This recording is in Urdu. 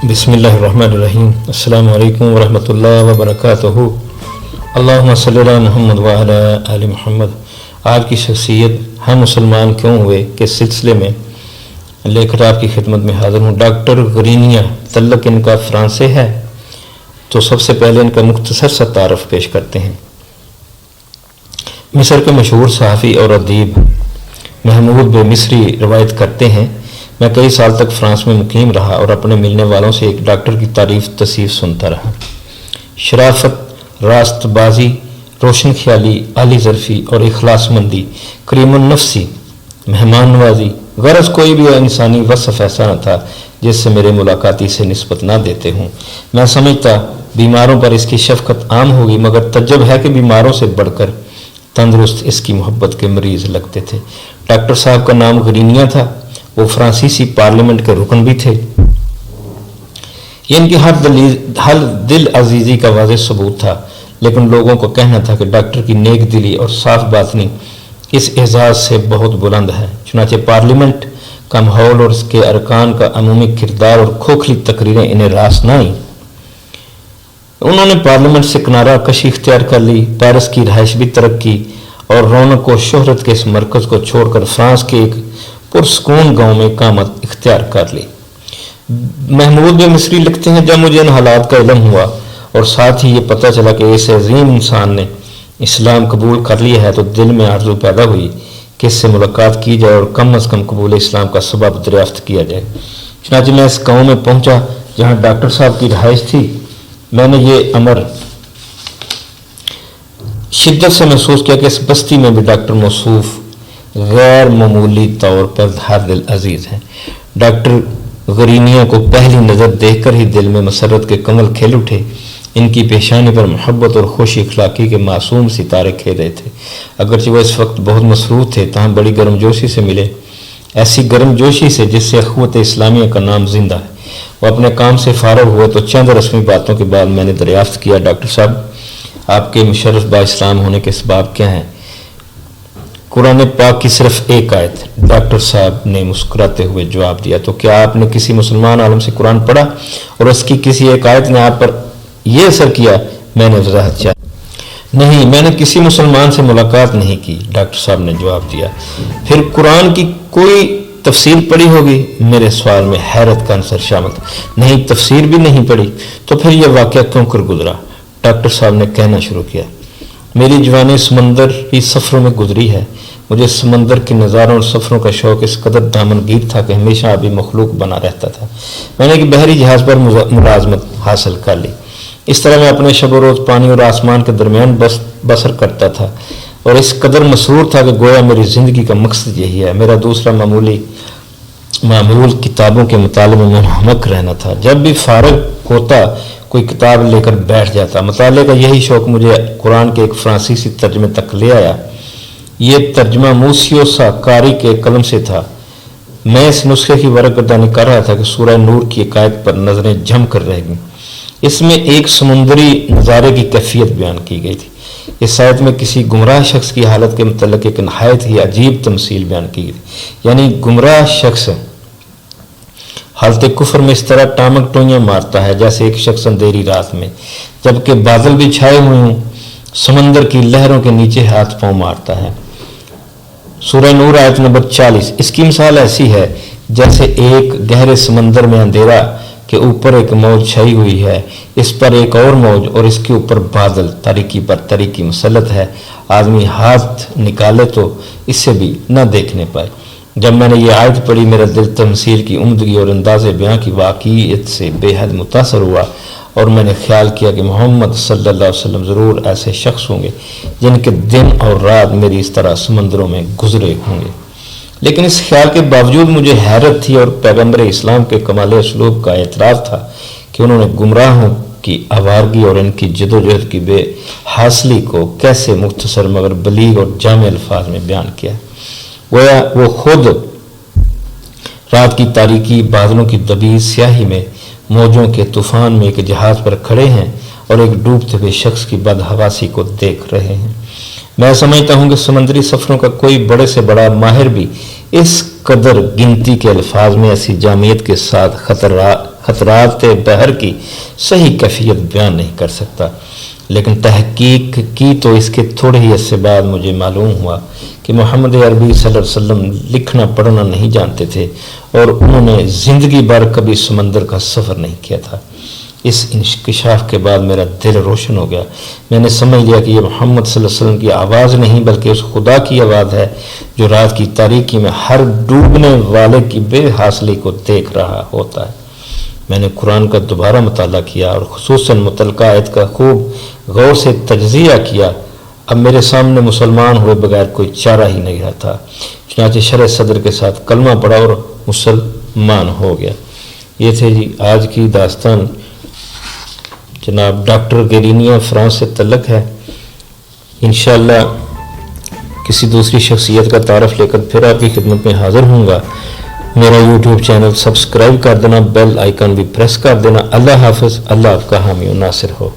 بسم اللہ الرحمن الرحیم۔ السلام علیکم ورحمۃ اللہ وبرکاتہ۔ اللہم صلی علی محمد وعلی آل محمد۔ آپ کی شخصیت ہم مسلمان کیوں ہوئے کے سلسلے میں لے کر آپ کی خدمت میں حاضر ہوں۔ ڈاکٹر غرینیا تعلق ان کا فرانس سے ہے، تو سب سے پہلے ان کا مختصر سا تعارف پیش کرتے ہیں۔ مصر کے مشہور صحافی اور ادیب محمود بے مصری روایت کرتے ہیں، میں کئی سال تک فرانس میں مقیم رہا اور اپنے ملنے والوں سے ایک ڈاکٹر کی تعریف تصیف سنتا رہا۔ شرافت، راست بازی، روشن خیالی، عالی ظرفی اور اخلاص مندی، کریم النفسی، مہمان نوازی، غرض کوئی بھی انسانی وصف ایسا نہ تھا جس سے میرے ملاقاتی سے نسبت نہ دیتے ہوں۔ میں سمجھتا بیماروں پر اس کی شفقت عام ہوگی، مگر تعجب ہے کہ بیماروں سے بڑھ کر تندرست اس کی محبت کے مریض لگتے تھے۔ ڈاکٹر صاحب کا نام غرینیا تھا، وہ فرانسیسی پارلیمنٹ کے رکن بھی تھے۔ یہ ان کی ہر دل عزیزی کا واضح ثبوت تھا، لیکن لوگوں کو کہنا تھا کہ ڈاکٹر کی نیک دلی اور صاف باطنی اس اعزاز سے بہت بلند ہے۔ چنانچہ پارلیمنٹ کا ماحول اور اس کے ارکان کا عمومی کردار اور کھوکھلی تقریریں انہیں راس نہ آئیں۔ انہوں نے پارلیمنٹ سے کنارہ کشی اختیار کر لی، پیرس کی رہائش بھی ترک کی اور رونق و شہرت کے اس مرکز کو چھوڑ کر فرانس کے ایک پرسکون گاؤں میں اقامت اختیار کر لی۔ محمود بے مصری لکھتے ہیں، جب مجھے ان حالات کا علم ہوا اور ساتھ ہی یہ پتہ چلا کہ اس عظیم انسان نے اسلام قبول کر لیا ہے، تو دل میں آرزو پیدا ہوئی کہ اس سے ملاقات کی جائے اور کم از کم قبول اسلام کا سبب دریافت کیا جائے۔ چنانچہ میں اس گاؤں میں پہنچا جہاں ڈاکٹر صاحب کی رہائش تھی۔ میں نے یہ امر شدت سے محسوس کیا کہ اس بستی میں بھی ڈاکٹر موصوف غیر معمولی طور پر ہر دل عزیز ہیں۔ ڈاکٹر غرینیا کو پہلی نظر دیکھ کر ہی دل میں مسرت کے کمل کھل اٹھے۔ ان کی پیشانی پر محبت اور خوش اخلاقی کے معصوم ستارے کھیل رہے تھے۔ اگرچہ وہ اس وقت بہت مصروف تھے، تاہم بڑی گرم جوشی سے ملے، ایسی گرم جوشی سے جس سے اخوت اسلامیہ کا نام زندہ ہے۔ وہ اپنے کام سے فارغ ہوئے تو چند رسمی باتوں کے بعد میں نے دریافت کیا، ڈاکٹر صاحب آپ کے مشرف با اسلام ہونے کے اسباب کیا ہیں؟ قرآن پاک کی صرف ایک آیت۔ ڈاکٹر صاحب نے مسکراتے ہوئے جواب دیا، تو کیا آپ نے کسی مسلمان عالم سے قرآن پڑھا اور اس کی کسی ایک آیت نے آپ پر یہ اثر کیا؟ میں نے وضاحت کیا، نہیں، میں نے کسی مسلمان سے ملاقات نہیں کی، ڈاکٹر صاحب نے جواب دیا۔ پھر قرآن کی کوئی تفسیر پڑھی ہوگی؟ میرے سوال میں حیرت کا عنصر شامل تھا۔ نہیں، تفسیر بھی نہیں پڑھی۔ تو پھر یہ واقعہ کیوں کر گزرا؟ ڈاکٹر صاحب نے کہنا شروع کیا، میری جوانی سمندر کی سفروں میں گزری ہے۔ مجھے سمندر کے نظاروں اور سفروں کا شوق اس قدر دامنگیر تھا کہ ہمیشہ آبی مخلوق بنا رہتا تھا۔ میں نے ایک بحری جہاز پر ملازمت حاصل کر لی۔ اس طرح میں اپنے شب و روز پانی اور آسمان کے درمیان بسر کرتا تھا اور اس قدر مسرور تھا کہ گویا میری زندگی کا مقصد یہی ہے۔ میرا دوسرا معمول کتابوں کے مطالعے میں منہمک رہنا تھا۔ جب بھی فارغ ہوتا کوئی کتاب لے کر بیٹھ جاتا۔ مطالعے کا یہی شوق مجھے قرآن کے ایک فرانسیسی ترجمے تک لے آیا۔ یہ ترجمہ موسیو ساکاری کے قلم سے تھا۔ میں اس نسخے کی ورق گردانی کر رہا تھا کہ سورہ نور کی ایک آیت پر نظریں جم کر رہ گئیں۔ اس میں ایک سمندری نظارے کی کیفیت بیان کی گئی تھی۔ اس آیت میں کسی گمراہ شخص کی حالت کے متعلق ایک نہایت ہی عجیب تمثیل بیان کی گئی تھی، یعنی گمراہ شخص حالت کفر میں اس طرح ٹامک ٹوئیاں مارتا ہے جیسے ایک شخص اندھیری رات میں، جبکہ بادل بھی چھائے ہوئے ہوں، سمندر کی لہروں کے نیچے ہاتھ پاؤں مارتا ہے۔ سورہ نور آیت نمبر 40۔ اس کی مثال ایسی ہے جیسے ایک گہرے سمندر میں اندھیرا کے اوپر ایک موج چھائی ہوئی ہے، اس پر ایک اور موج اور اس کے اوپر بادل، تاریکی پر تاریکی مسلط ہے۔ آدمی ہاتھ نکالے تو اس سے بھی نہ دیکھنے پائے۔ جب میں نے یہ آیت پڑھی، میرا دل تمثیل کی عمدگی اور انداز بیاں کی واقعیت سے بے حد متاثر ہوا اور میں نے خیال کیا کہ محمد صلی اللہ علیہ وسلم ضرور ایسے شخص ہوں گے جن کے دن اور رات میری اس طرح سمندروں میں گزرے ہوں گے۔ لیکن اس خیال کے باوجود مجھے حیرت تھی اور پیغمبر اسلام کے کمال اسلوب کا اعتراف تھا کہ انہوں نے گمراہوں کی آوارگی اور ان کی جدوجہد کی بے حاصلی کو کیسے مختصر مگر بلیغ اور جامع الفاظ میں بیان کیا۔ وہ خود رات کی تاریکی، بادلوں کی دبی سیاہی میں، موجوں کے طوفان میں ایک جہاز پر کھڑے ہیں اور ایک ڈوبتے ہوئے شخص کی بدحواسی کو دیکھ رہے ہیں۔ میں سمجھتا ہوں کہ سمندری سفروں کا کوئی بڑے سے بڑا ماہر بھی اس قدر گنتی کے الفاظ میں ایسی جامعیت کے ساتھ خطرات بحر کی صحیح کیفیت بیان نہیں کر سکتا، لیکن تحقیق کی تو اس کے تھوڑے ہی عرصے بعد مجھے معلوم ہوا کہ محمد عربی صلی اللہ علیہ وسلم لکھنا پڑھنا نہیں جانتے تھے اور انہوں نے زندگی بھر کبھی سمندر کا سفر نہیں کیا تھا۔ اس انکشاف کے بعد میرا دل روشن ہو گیا۔ میں نے سمجھ لیا کہ یہ محمد صلی اللہ علیہ وسلم کی آواز نہیں بلکہ اس خدا کی آواز ہے جو رات کی تاریکی میں ہر ڈوبنے والے کی بے حاصلی کو دیکھ رہا ہوتا ہے۔ میں نے قرآن کا دوبارہ مطالعہ کیا اور خصوصاً متعلقہ آیت کا خوب غور سے تجزیہ کیا۔ اب میرے سامنے مسلمان ہوئے بغیر کوئی چارہ ہی نہیں رہا تھا، چنانچہ شرح صدر کے ساتھ کلمہ پڑھا اور مسلمان ہو گیا۔ یہ تھے جی آج کی داستان، جناب ڈاکٹر گرینیا فرانس سے تعلق ہے۔ انشاءاللہ کسی دوسری شخصیت کا تعارف لے کر پھر آپ کی خدمت میں حاضر ہوں گا۔ میرا یوٹیوب چینل سبسکرائب کر دینا، بیل آئیکن بھی پریس کر دینا۔ اللہ حافظ، اللہ آپ کا حامی و ناصر ہو۔